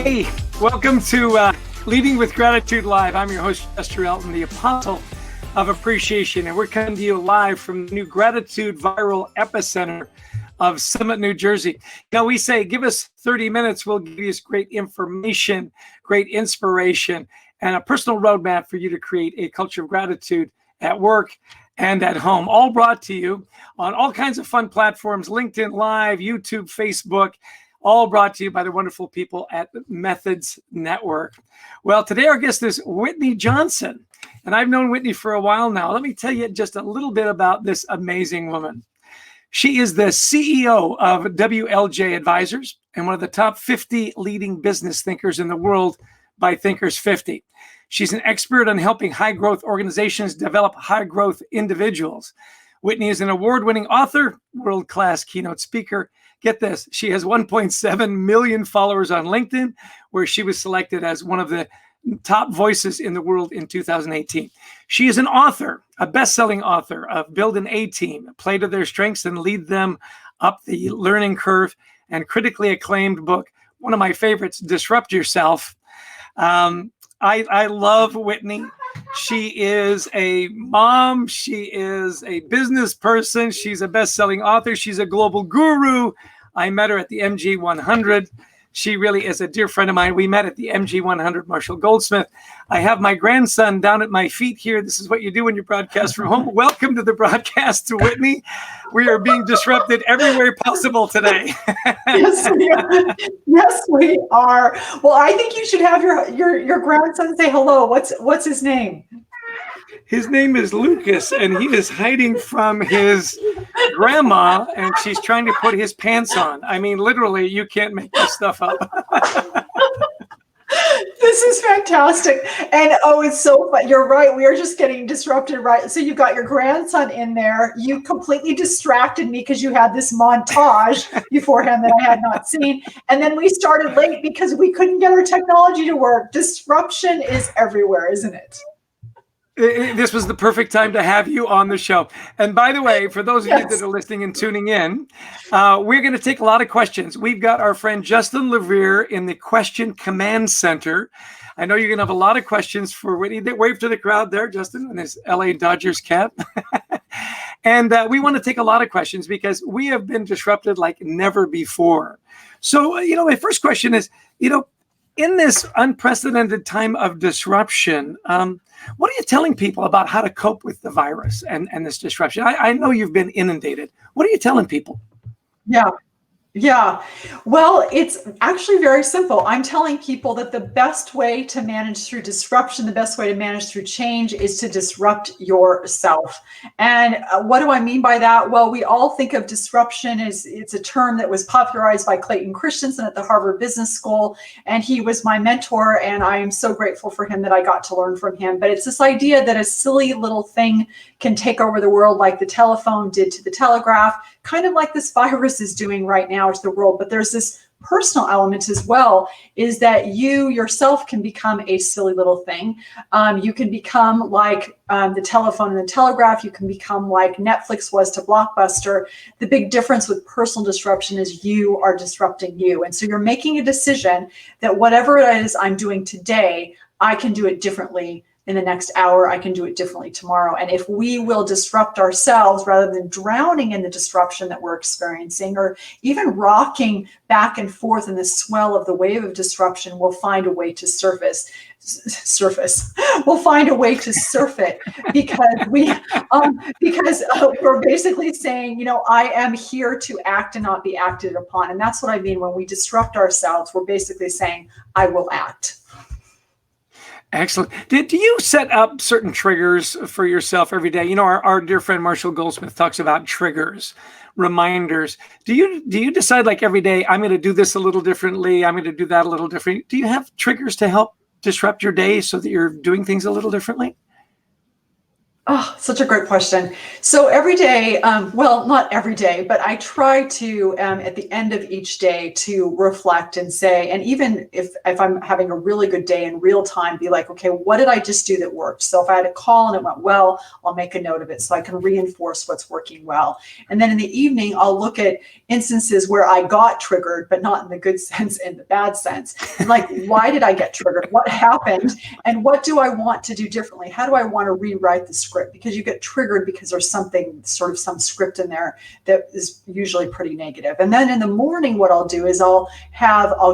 Hey, welcome to Leading with Gratitude Live. I'm your host, Mr. Elton, the Apostle of Appreciation, and we're coming to you live from the new Gratitude Viral Epicenter of Summit, New Jersey. Now, we say, give us 30 minutes, we'll give you great information, great inspiration, and a personal roadmap for you to create a culture of gratitude at work and at home. All brought to you on all kinds of fun platforms, LinkedIn Live, YouTube, Facebook, all brought to you by the wonderful people at Methods Network. Well, today our guest is Whitney Johnson, and I've known Whitney for a while now. Let me tell you just a little bit about this amazing woman. She is the CEO of WLJ Advisors and one of the top 50 leading business thinkers in the world by Thinkers 50. She's an expert on helping high-growth organizations develop high-growth individuals. Whitney is an award-winning author, world-class keynote speaker. Get this, she has 1.7 million followers on LinkedIn, where she was selected as one of the top voices in the world in 2018. She is an author, a best-selling author of Build an A-Team, Play to Their Strengths and Lead Them Up the Learning Curve, and critically acclaimed book, one of my favorites, Disrupt Yourself. I love Whitney. She is a mom. She is a business person. She's a best-selling author. She's a global guru. I met her at the MG 100. She really is a dear friend of mine. We met at the MG 100, Marshall Goldsmith. I have my grandson down at my feet here. This is what you do when you broadcast from home. Welcome to the broadcast, to Whitney. We are being disrupted everywhere possible today. Yes, we are. Yes, we are. Well, I think you should have your grandson say hello. What's his name? His name is Lucas, and he is hiding from his grandma, and she's trying to put his pants on. I mean, literally, you can't make this stuff up. This is fantastic. And it's so fun. You're right. We are just getting disrupted, right? So you've got your grandson in there. You completely distracted me because you had this montage beforehand that I had not seen. And then we started late because we couldn't get our technology to work. Disruption is everywhere, isn't it? This was the perfect time to have you on the show. And by the way, for those of you that are listening and tuning in, we're going to take a lot of questions. We've got our friend Justin Levere in the Question Command Center. I know you're going to have a lot of questions for Whitney. Wave to the crowd there, Justin, in his LA Dodgers cap. And we want to take a lot of questions because we have been disrupted like never before. So, my first question is, in this unprecedented time of disruption, what are you telling people about how to cope with the virus and this disruption? I know you've been inundated. What are you telling people? Yeah. Well, it's actually very simple. I'm telling people that the best way to manage through disruption, the best way to manage through change is to disrupt yourself. And what do I mean by that? Well, we all think of disruption as it's a term that was popularized by Clayton Christensen at the Harvard Business School. And he was my mentor. And I am so grateful for him that I got to learn from him. But it's this idea that a silly little thing can take over the world like the telephone did to the telegraph, kind of like this virus is doing right now to the world. But there's this personal element as well, is that you yourself can become a silly little thing. You can become like the telephone and the telegraph. You can become like Netflix was to Blockbuster. The big difference with personal disruption is you are disrupting you. And so you're making a decision that whatever it is I'm doing today, I can do it differently in the next hour. I can do it differently tomorrow. And if we will disrupt ourselves rather than drowning in the disruption that we're experiencing, or even rocking back and forth in the swell of the wave of disruption, we'll find a way to surface. We'll find a way to surf it because we're basically saying, I am here to act and not be acted upon. And that's what I mean when we disrupt ourselves. We're basically saying, I will act. Excellent. Do you set up certain triggers for yourself every day? Our dear friend Marshall Goldsmith talks about triggers, reminders. Do you decide like every day, I'm going to do this a little differently, I'm going to do that a little differently? Do you have triggers to help disrupt your day so that you're doing things a little differently? Oh, such a great question. So every day, well, not every day, but I try to, at the end of each day, to reflect and say, and even if I'm having a really good day in real time, be like, okay, what did I just do that worked? So if I had a call and it went well, I'll make a note of it so I can reinforce what's working well. And then in the evening, I'll look at instances where I got triggered, but not in the good sense, in the bad sense. Like, why did I get triggered? What happened? And what do I want to do differently? How do I want to rewrite the script? Because you get triggered because there's something, sort of some script in there that is usually pretty negative. And then in the morning, what I'll do is I'll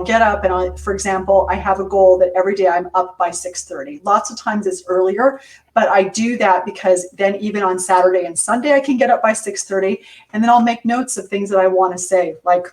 get up and for example, I have a goal that every day I'm up by 6:30. Lots of times it's earlier, but I do that because then even on Saturday and Sunday, I can get up by 6:30, and then I'll make notes of things that I want to say. Like,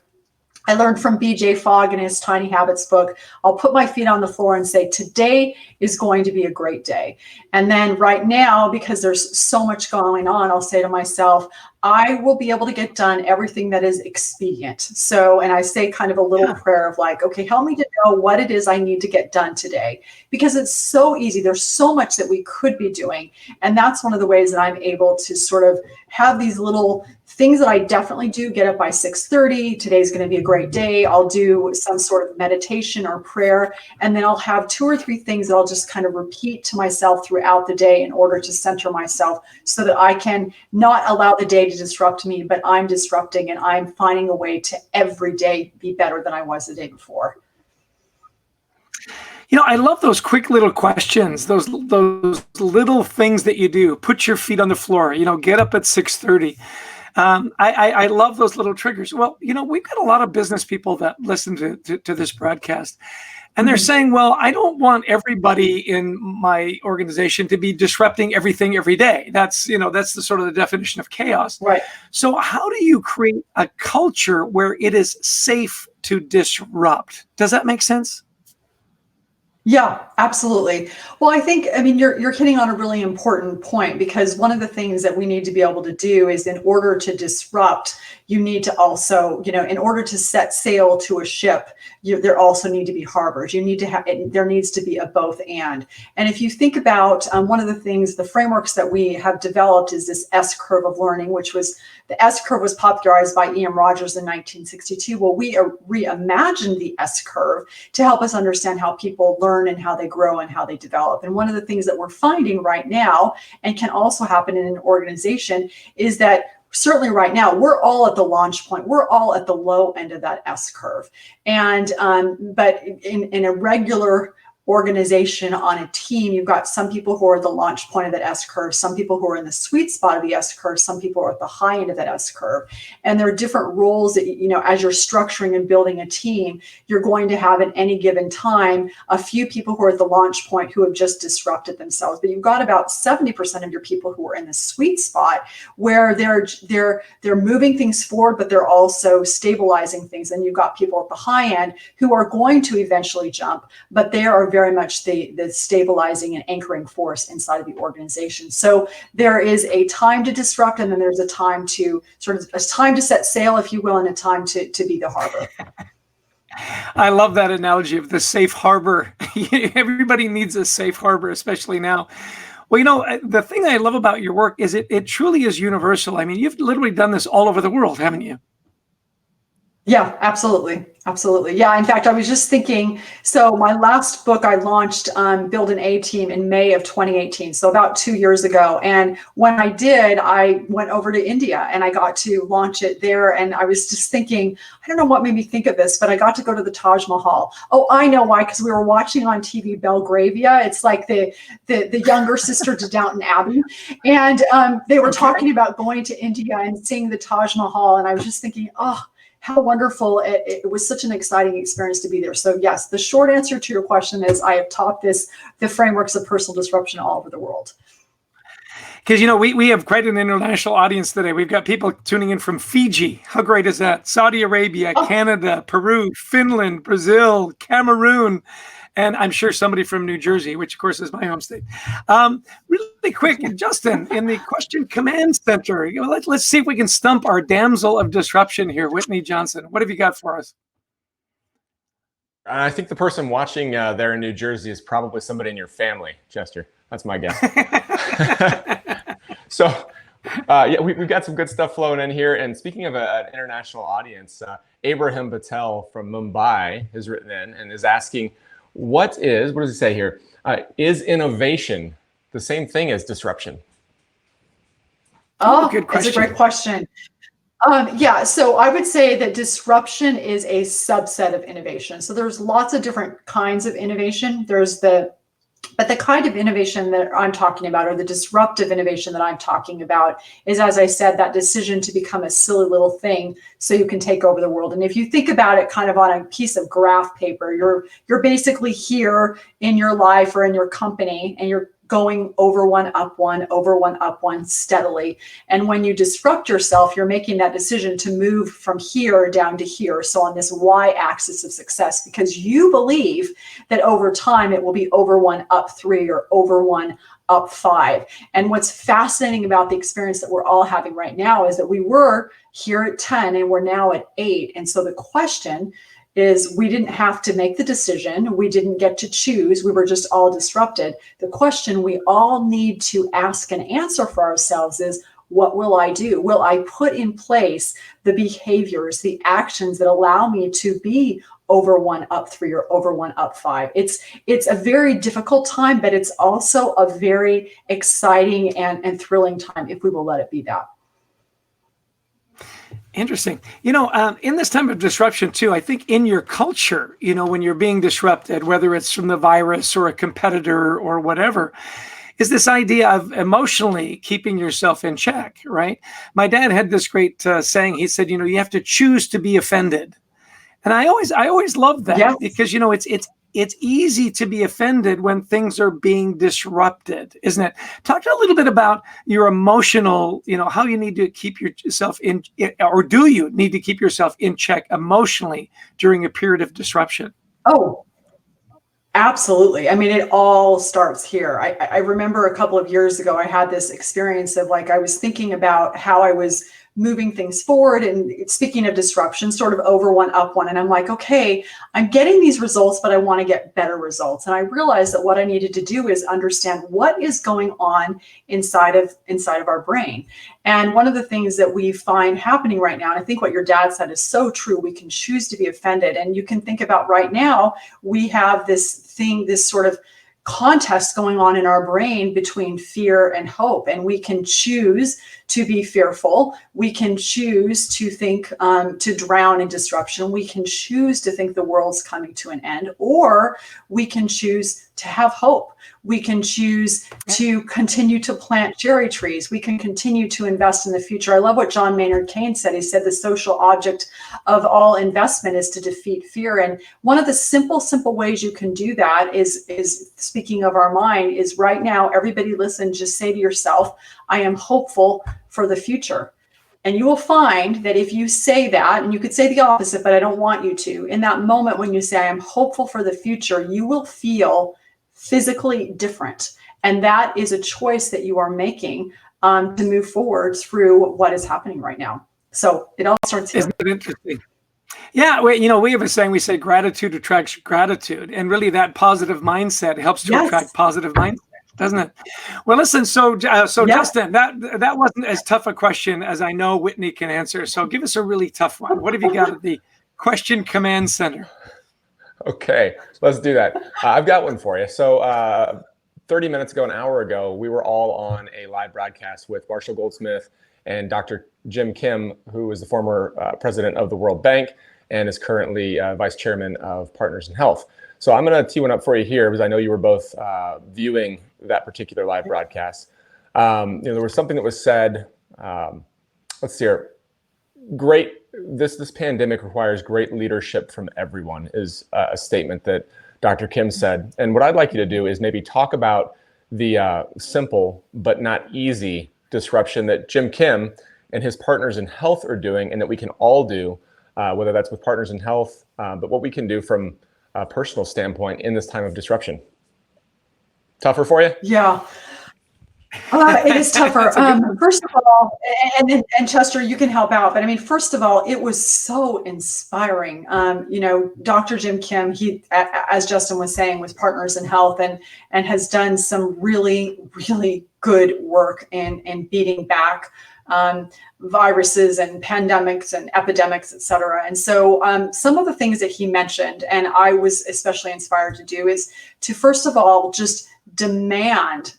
I learned from BJ Fogg in his Tiny Habits book, I'll put my feet on the floor and say, today is going to be a great day. And then right now, because there's so much going on, I'll say to myself, I will be able to get done everything that is expedient. So, and I say kind of a little prayer of like, okay, help me to know what it is I need to get done today, because it's so easy. There's so much that we could be doing. And that's one of the ways that I'm able to sort of have these little things that I definitely do. Get up by 6:30. Today's going to be a great day. I'll do some sort of meditation or prayer. And then I'll have 2 or 3 things that I'll just kind of repeat to myself throughout the day in order to center myself so that I can not allow the day to disrupt me, but I'm disrupting and I'm finding a way to every day be better than I was the day before. You know, I love those quick little questions, those little things that you do. Put your feet on the floor, you know, get up at 6:30. I love those little triggers. Well, you know, we've got a lot of business people that listen to this broadcast, and they're saying, well, I don't want everybody in my organization to be disrupting everything every day. That's, you know, that's the sort of the definition of chaos. Right. So how do you create a culture where it is safe to disrupt? Does that make sense? Yeah, absolutely. Well, I mean, you're hitting on a really important point, because one of the things that we need to be able to do is, in order to disrupt, you need to also, you know, in order to set sail to a ship, there also need to be harbors. You need to have, there needs to be a both and. And if you think about one of the things, the frameworks that we have developed is this S curve of learning, which was, the S curve was popularized by E.M. Rogers in 1962. Well, we reimagined the S curve to help us understand how people learn and how they grow and how they develop. And one of the things that we're finding right now, and can also happen in an organization, is that certainly right now, we're all at the launch point. We're all at the low end of that S curve. And, but in a regular organization on a team, you've got some people who are at the launch point of that S curve, some people who are in the sweet spot of the S curve, some people are at the high end of that S curve. And there are different roles that, you know, as you're structuring and building a team, you're going to have at any given time a few people who are at the launch point who have just disrupted themselves. But you've got about 70% of your people who are in the sweet spot, where they're moving things forward, but they're also stabilizing things. And you've got people at the high end who are going to eventually jump, but they are very much the stabilizing and anchoring force inside of the organization. So there is a time to disrupt, and then there's a time to set sail, if you will, and a time to be the harbor. I love that analogy of the safe harbor. Everybody needs a safe harbor, especially now. Well, you know, the thing I love about your work is it truly is universal. I mean, you've literally done this all over the world, haven't you? Yeah, absolutely. Absolutely. Yeah. In fact, I was just thinking, so my last book I launched, Build an A Team, in May of 2018. So about 2 years ago. And when I did, I went over to India and I got to launch it there. And I was just thinking, I don't know what made me think of this, but I got to go to the Taj Mahal. Oh, I know why, because we were watching on TV Belgravia. It's like the younger sister to Downton Abbey. And they were talking about going to India and seeing the Taj Mahal. And I was just thinking, oh, how wonderful. It was such an exciting experience to be there. So yes, the short answer to your question is I have taught the frameworks of personal disruption all over the world. Because, you know, we have quite an international audience today. We've got people tuning in from Fiji. How great is that? Saudi Arabia, Canada, Peru, Finland, Brazil, Cameroon, and I'm sure somebody from New Jersey, which of course is my home state. Really quick, Justin, in the question command center, you know, let's see if we can stump our damsel of disruption here, Whitney Johnson. What have you got for us? I think the person watching there in New Jersey is probably somebody in your family, Chester. That's my guess. So, yeah, we've got some good stuff flowing in here. And speaking of an international audience, Abraham Patel from Mumbai has written in and is asking, what does he say here? Is innovation the same thing as disruption? Oh, good question. That's a great question. Yeah, so I would say that disruption is a subset of innovation. So there's lots of different kinds of innovation. But the kind of innovation that I'm talking about, or the disruptive innovation that I'm talking about, is, as I said, that decision to become a silly little thing so you can take over the world. And if you think about it kind of on a piece of graph paper, you're basically here in your life or in your company, and you're going over one, up one steadily. And when you disrupt yourself, you're making that decision to move from here down to here. So on this y-axis of success, because you believe that over time it will be over one, up three, or over one, up five. And what's fascinating about the experience that we're all having right now is that we were here at 10 and we're now at 8. And so the question is, we didn't have to make the decision. We didn't get to choose. We were just all disrupted. The question we all need to ask and answer for ourselves is, what will I do? Will I put in place the behaviors, the actions that allow me to be over one, up three, or over one, up five? It's a very difficult time, but it's also a very exciting and thrilling time if we will let it be that. Interesting. In this time of disruption too, I think in your culture, when you're being disrupted, whether it's from the virus or a competitor or whatever, is this idea of emotionally keeping yourself in check, right? My dad had this great saying. He said, you have to choose to be offended. And I always loved that. Yes. Because, it's easy to be offended when things are being disrupted, isn't it? Talk a little bit about your emotional, how you need to keep yourself in, or do you need to keep yourself in check emotionally during a period of disruption? Oh, absolutely. I mean, it all starts here. I remember a couple of years ago, I had this experience of I was thinking about how I was moving things forward. And speaking of disruption, sort of over one, up one. And I'm like, okay, I'm getting these results, but I want to get better results. And I realized that what I needed to do is understand what is going on inside of our brain. And one of the things that we find happening right now, and I think what your dad said is so true, we can choose to be offended. And you can think about right now, we have this sort of contest going on in our brain between fear and hope. And we can choose to be fearful. We can choose to think to drown in disruption. We can choose to think the world's coming to an end, or we can choose to have hope. We can choose to continue to plant cherry trees. We can continue to invest in the future. I love what John Maynard Keynes said. He said the social object of all investment is to defeat fear. And one of the simple ways you can do that is speaking of our mind, is right now, everybody listen, just say to yourself, I am hopeful for the future. And you will find that if you say that, and you could say the opposite, but I don't want you to, in that moment when you say, I am hopeful for the future, you will feel physically different. And that is a choice that you are making to move forward through what is happening right now. So it all starts here. Isn't it interesting? Yeah, we have a saying, we say gratitude attracts gratitude. And really that positive mindset helps to attract positive mindset, doesn't it? Well, listen, so Justin, that wasn't as tough a question as I know Whitney can answer. So give us a really tough one. What have you got at the Question Command Center? Okay, let's do that. I've got one for you. So 30 minutes ago, an hour ago, we were all on a live broadcast with Marshall Goldsmith and Dr. Jim Kim, who is the former president of the World Bank and is currently vice chairman of Partners in Health. So I'm going to tee one up for you here because I know you were both viewing that particular live broadcast. There was something that was said. Let's see here. This pandemic requires great leadership from everyone is a statement that Dr. Kim said. And what I'd like you to do is maybe talk about the simple but not easy disruption that Jim Kim and his Partners in Health are doing, and that we can all do, whether that's with Partners in Health, but what we can do from a personal standpoint in this time of disruption. Tougher for you? Yeah. It is tougher. First of all, and Chester, you can help out. But I mean, first of all, it was so inspiring. Dr. Jim Kim, he, as Justin was saying, was Partners in Health and has done some really, really good work in beating back viruses and pandemics and epidemics, et cetera. And so some of the things that he mentioned, and I was especially inspired to do, is to first of all just demand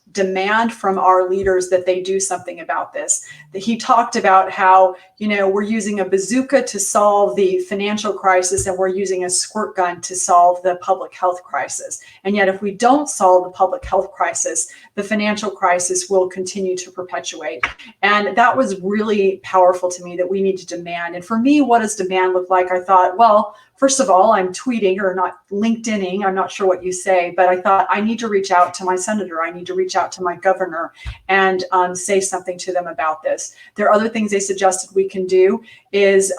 from our leaders that they do something about this. He talked about how, we're using a bazooka to solve the financial crisis and we're using a squirt gun to solve the public health crisis. And yet if we don't solve the public health crisis, the financial crisis will continue to perpetuate. And that was really powerful to me, that we need to demand. And for me, what does demand look like? I thought, well, first of all, I'm tweeting or not LinkedIning. I'm not sure what you say, but I thought I need to reach out to my senator. I need to reach out to my governor and say something to them about this. There are other things they suggested we can do is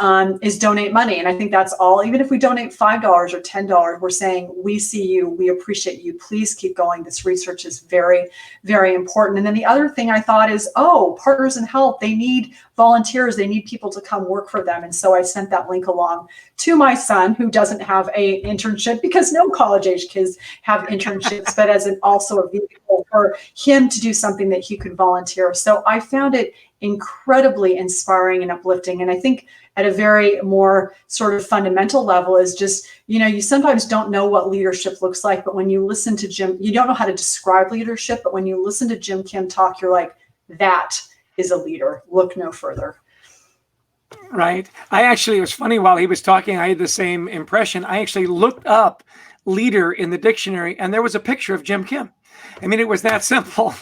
donate money. And I think that's all. Even if we donate $5 or $10, we're saying, we see you, we appreciate you. Please keep going. This research is very, very important. And then the other thing I thought is, Partners in Health, they need volunteers. They need people to come work for them. And so I sent that link along to my son, who doesn't have an internship because no college age kids have internships, but as also a vehicle for him to do something that he could volunteer. So I found it incredibly inspiring and uplifting. And I think at a very more sort of fundamental level is just, you sometimes don't know what leadership looks like, but when you listen to Jim, you don't know how to describe leadership, but when you listen to Jim Kim talk, you're like, that is a leader. Look no further. Right. It was funny, while he was talking, I had the same impression. I actually looked up leader in the dictionary and there was a picture of Jim Kim. I mean, it was that simple.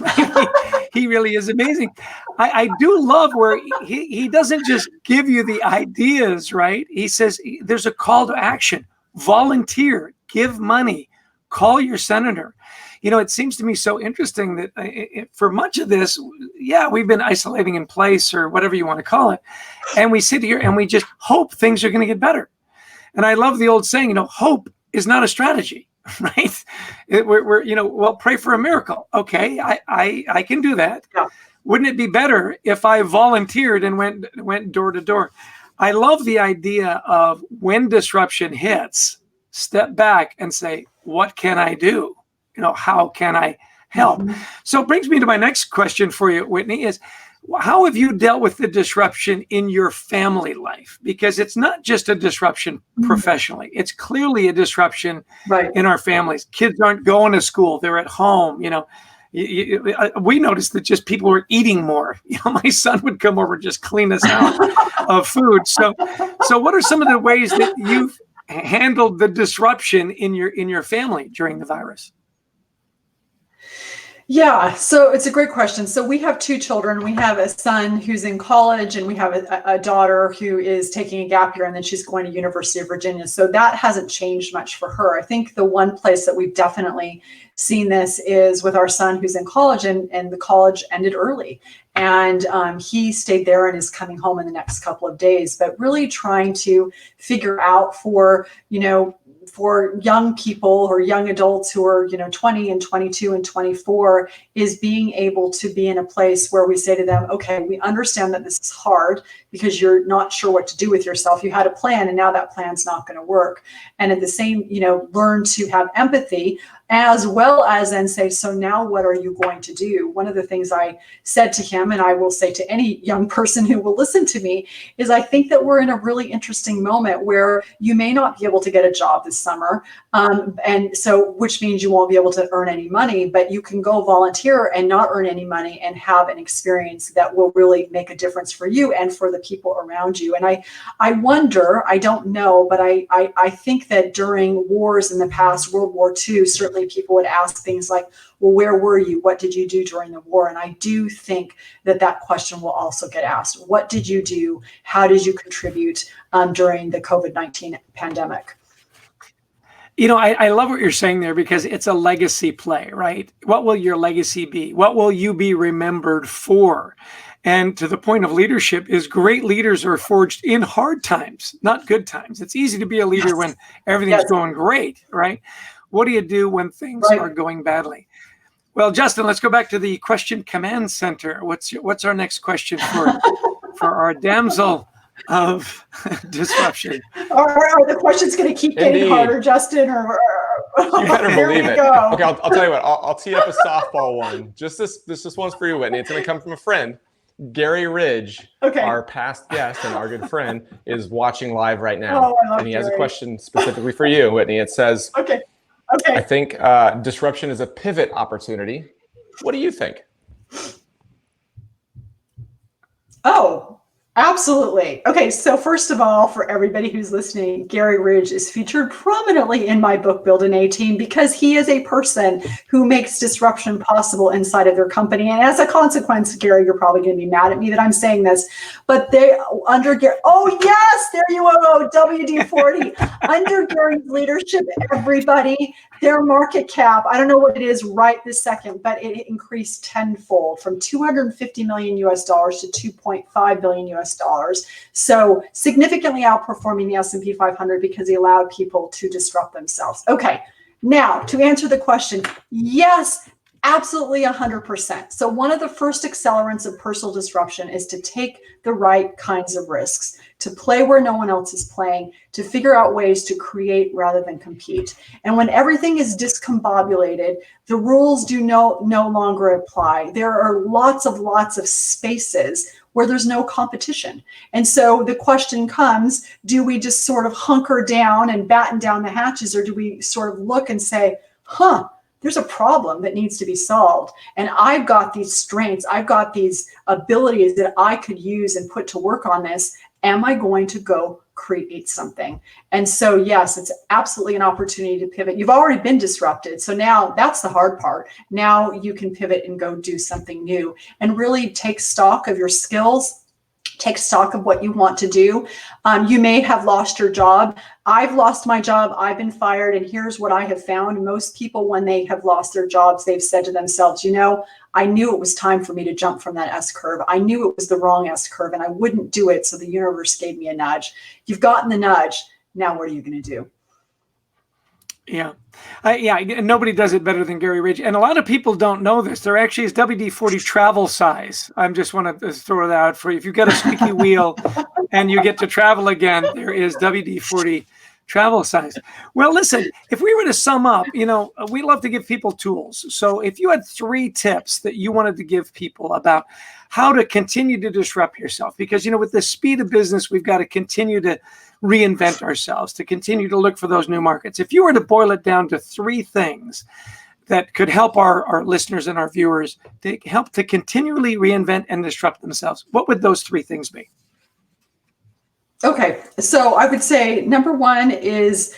He really is amazing. I do love where he doesn't just give you the ideas, right? He says there's a call to action, volunteer, give money, call your senator. It seems to me so interesting that for much of this, we've been isolating in place or whatever you want to call it. And we sit here and we just hope things are going to get better. And I love the old saying, hope is not a strategy, right? We're pray for a miracle. Okay, I can do that. Yeah. Wouldn't it be better if I volunteered and went door to door? I love the idea of when disruption hits, step back and say, what can I do? How can I help? Mm-hmm. So it brings me to my next question for you, Whitney, is how have you dealt with the disruption in your family life? Because it's not just a disruption professionally. It's clearly a disruption in our families. Kids aren't going to school. They're at home. We noticed that just people were eating more. My son would come over and just clean us out of food. So what are some of the ways that you've handled the disruption in your family during the virus? Yeah, so it's a great question. So we have two children. We have a son who's in college, and we have a daughter who is taking a gap year, and then she's going to University of Virginia. So that hasn't changed much for her. I think the one place that we've definitely seen this is with our son who's in college, and the college ended early. And he stayed there and is coming home in the next couple of days, but really trying to figure out for young people or young adults who are, 20 and 22 and 24, is being able to be in a place where we say to them, okay, we understand that this is hard because you're not sure what to do with yourself. You had a plan and now that plan's not going to work. And at the same, learn to have empathy, as well as then say, so now what are you going to do? One of the things I said to him, and I will say to any young person who will listen to me, is I think that we're in a really interesting moment where you may not be able to get a job this summer. And so, which means you won't be able to earn any money, but you can go volunteer and not earn any money and have an experience that will really make a difference for you and for the people around you. And I wonder, I don't know, but I think that during wars in the past, World War II, certainly people would ask things like, well, where were you? What did you do during the war? And I do think that question will also get asked. What did you do? How did you contribute during the COVID-19 pandemic? I love what you're saying there, because it's a legacy play, right? What will your legacy be? What will you be remembered for? And to the point of leadership is great leaders are forged in hard times, not good times. It's easy to be a leader when everything's going great, right? What do you do when things are going badly? Well, Justin, let's go back to the question command center. What's our next question for our damsel of disruption? Are the questions going to keep getting harder, Justin? You better believe it. Go. Okay, I'll tell you what. I'll tee up a softball one. Just this one's for you, Whitney. It's going to come from a friend. Gary Ridge, our past guest and our good friend, is watching live right now. And he has a question specifically for you, Whitney. It says, Okay. I think disruption is a pivot opportunity. What do you think? Oh, absolutely. Okay, so first of all, for everybody who's listening, Gary Ridge is featured prominently in my book, Build an A-Team, because he is a person who makes disruption possible inside of their company. And as a consequence, Gary, you're probably going to be mad at me that I'm saying this, but they under Gary, oh yes, there you go, WD-40. Under Gary's leadership, everybody, their market cap, I don't know what it is right this second, but it increased tenfold from $250 million US to $2.5 billion US. So significantly outperforming the S&P 500 because he allowed people to disrupt themselves. Okay, now to answer the question, yes, absolutely 100%. So one of the first accelerants of personal disruption is to take the right kinds of risks, to play where no one else is playing, to figure out ways to create rather than compete. And when everything is discombobulated, the rules do no longer apply. There are lots of spaces where there's no competition. And so the question comes, do we just sort of hunker down and batten down the hatches, or do we sort of look and say, there's a problem that needs to be solved. And I've got these strengths, I've got these abilities that I could use and put to work on this. Am I going to go create something? And so, yes, it's absolutely an opportunity to pivot. You've already been disrupted. So now that's the hard part. Now you can pivot and go do something new and really take stock of your skills. Take stock of what you want to do. You may have lost your job. I've lost my job. I've been fired. And here's what I have found. Most people, when they have lost their jobs, they've said to themselves, I knew it was time for me to jump from that S curve. I knew it was the wrong S curve and I wouldn't do it. So the universe gave me a nudge. You've gotten the nudge. Now what are you going to do? Yeah. Nobody does it better than Gary Ridge. And a lot of people don't know this. There actually is WD-40 travel size. I just want to throw that out for you. If you've got a squeaky wheel and you get to travel again, there is WD-40 travel size. Well, listen, if we were to sum up, we love to give people tools. So if you had 3 tips that you wanted to give people about how to continue to disrupt yourself, because, with the speed of business, we've got to continue to reinvent ourselves, to continue to look for those new markets. If you were to boil it down to 3 things that could help our listeners and our viewers to help to continually reinvent and disrupt themselves, what would those 3 things be? Okay, so I would say number 1 is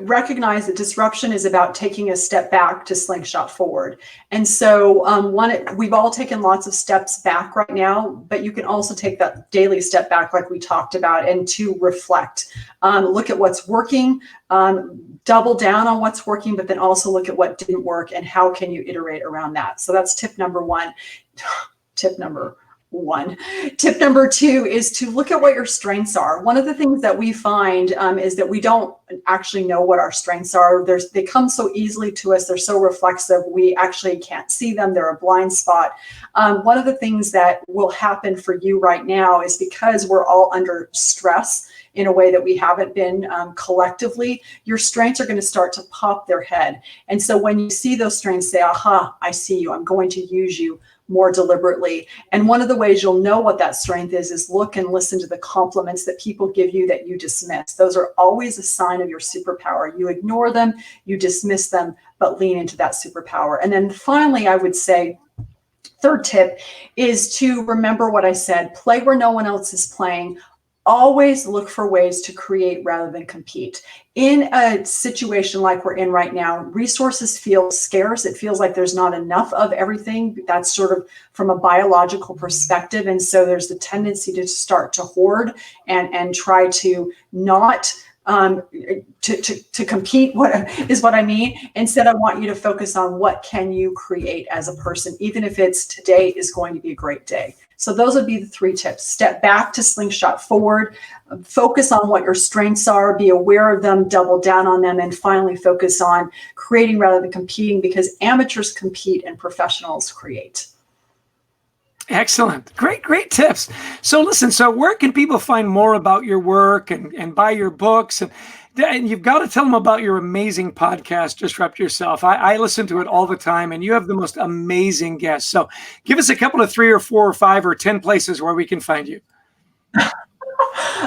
recognize that disruption is about taking a step back to slingshot forward. And so we've all taken lots of steps back right now, but you can also take that daily step back like we talked about and to reflect. Look at what's working, double down on what's working, but then also look at what didn't work and how can you iterate around that. So that's tip number 1. Tip number 2 is to look at what your strengths are. One of the things that we find is that we don't actually know what our strengths are. They come so easily to us. They're so reflexive. We actually can't see them. They're a blind spot. One of the things that will happen for you right now is because we're all under stress in a way that we haven't been collectively, your strengths are going to start to pop their head. And so when you see those strengths, say, aha, I see you. I'm going to use you more deliberately. And one of the ways you'll know what that strength is look and listen to the compliments that people give you that you dismiss. Those are always a sign of your superpower. You ignore them, you dismiss them, but lean into that superpower. And then finally, I would say, 3rd tip is to remember what I said, play where no one else is playing. Always look for ways to create rather than compete. In a situation like we're in right now, resources feel scarce. It feels like there's not enough of everything. That's sort of from a biological perspective. And so there's the tendency to start to hoard and try to not to compete, what I mean. Instead, I want you to focus on what can you create as a person, even if it's today is going to be a great day. So those would be the 3 tips. Step back to slingshot forward, focus on what your strengths are, be aware of them, double down on them, and finally focus on creating rather than competing, because amateurs compete and professionals create. Excellent. Great tips. So listen, so where can people find more about your work and buy your books? And you've got to tell them about your amazing podcast, Disrupt Yourself. I listen to it all the time, and you have the most amazing guests. So give us a couple of 3 or 4 or 5 or 10 places where we can find you.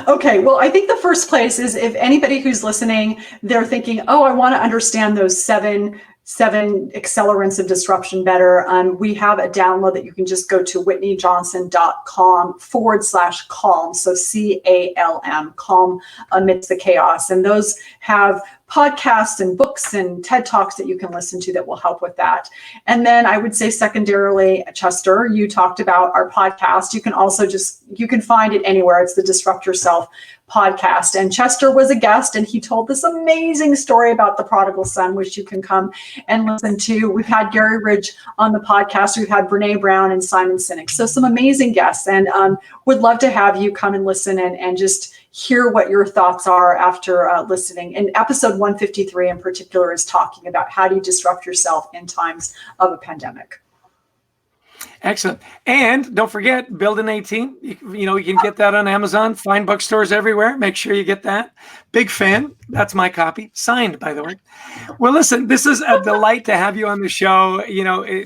Okay, well, I think the first place is, if anybody who's listening, they're thinking, oh, I want to understand those seven accelerants of disruption better. We have a download that you can just go to whitneyjohnson.com/calm. So CALM, calm amidst the chaos. And those have podcasts and books and TED Talks that you can listen to that will help with that. And then I would say secondarily, Chester, you talked about our podcast. You can also you can find it anywhere. It's the Disrupt Yourself podcast. And Chester was a guest, and he told this amazing story about the prodigal son, which you can come and listen to. We've had Gary Ridge on the podcast. We've had Brene Brown and Simon Sinek. So some amazing guests, and would love to have you come and listen and just hear what your thoughts are after listening. And episode 153 in particular is talking about how do you disrupt yourself in times of a pandemic. Excellent. And don't forget, Build an 18. You can get that on Amazon, fine bookstores everywhere. Make sure you get that. Big fan. That's my copy. Signed, by the way. Well, listen, this is a delight to have you on the show.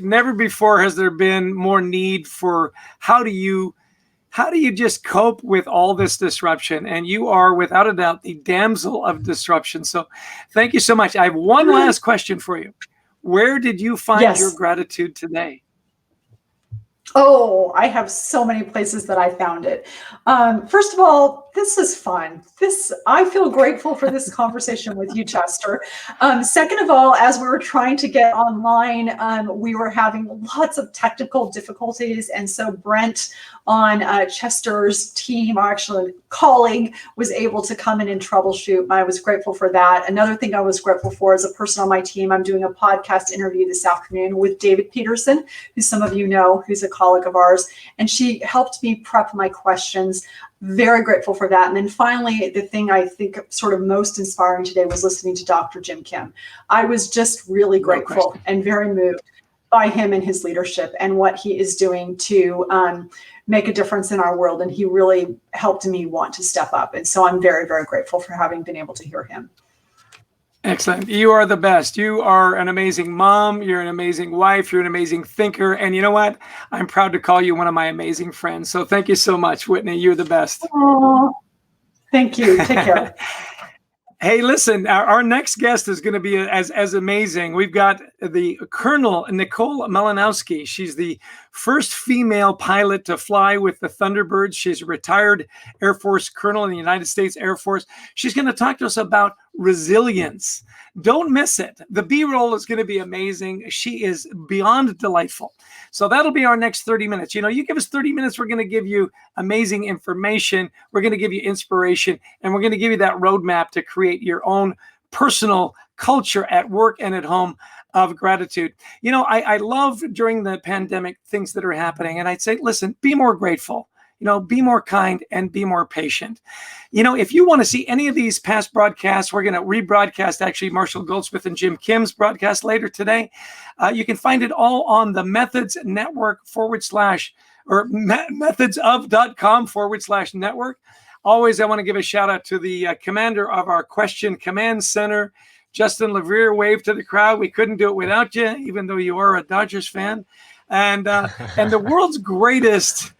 Never before has there been more need for how do you just cope with all this disruption? And you are, without a doubt, the damsel of disruption. So thank you so much. I have one last question for you. Where did you find your gratitude today? Oh, I have so many places that I found it. First of all, this is fun. I feel grateful for this conversation with you, Chester. Second of all, as we were trying to get online, we were having lots of technical difficulties. And so Brent on Chester's team, our actual colleague, was able to come in and troubleshoot. I was grateful for that. Another thing I was grateful for is a person on my team. I'm doing a podcast interview this afternoon with David Peterson, who some of you know, who's a colleague of ours. And she helped me prep my questions. Very grateful for that. And then finally, the thing I think sort of most inspiring today was listening to Dr. Jim Kim. I was just really grateful and very moved by him and his leadership and what he is doing to make a difference in our world. And he really helped me want to step up. And so I'm very, very grateful for having been able to hear him. Excellent. You are the best. You are an amazing mom. You're an amazing wife. You're an amazing thinker. And you know what? I'm proud to call you one of my amazing friends. So thank you so much, Whitney. You're the best. Oh, thank you. Take care. Hey, listen, our next guest is going to be as amazing. We've got the Colonel Nicole Malinowski. She's the first female pilot to fly with the Thunderbirds. She's a retired Air Force colonel in the United States Air Force. She's going to talk to us about resilience. Don't miss it. The B-roll is going to be amazing. She is beyond delightful. So that'll be our next 30 minutes. You give us 30 minutes, we're going to give you amazing information. We're going to give you inspiration, and we're going to give you that roadmap to create your own personal culture at work and at home of gratitude. I love during the pandemic things that are happening, and I'd say, listen, be more grateful. Be more kind and be more patient. If you want to see any of these past broadcasts, we're going to rebroadcast actually Marshall Goldsmith and Jim Kim's broadcast later today. You can find it all on the Methods Network methodsof.com/network. Always, I want to give a shout out to the commander of our Question Command Center, Justin LeVere. Wave to the crowd. We couldn't do it without you, even though you are a Dodgers fan. And the world's greatest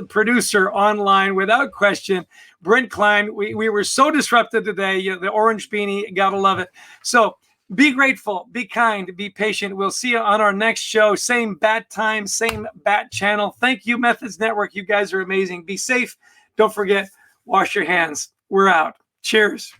producer online, without question, Brent Klein. We were so disrupted today. The orange beanie, gotta love it. So be grateful, be kind, be patient. We'll see you on our next show. Same bat time, same bat channel. Thank you, Methods Network. You guys are amazing. Be safe. Don't forget, wash your hands. We're out. Cheers.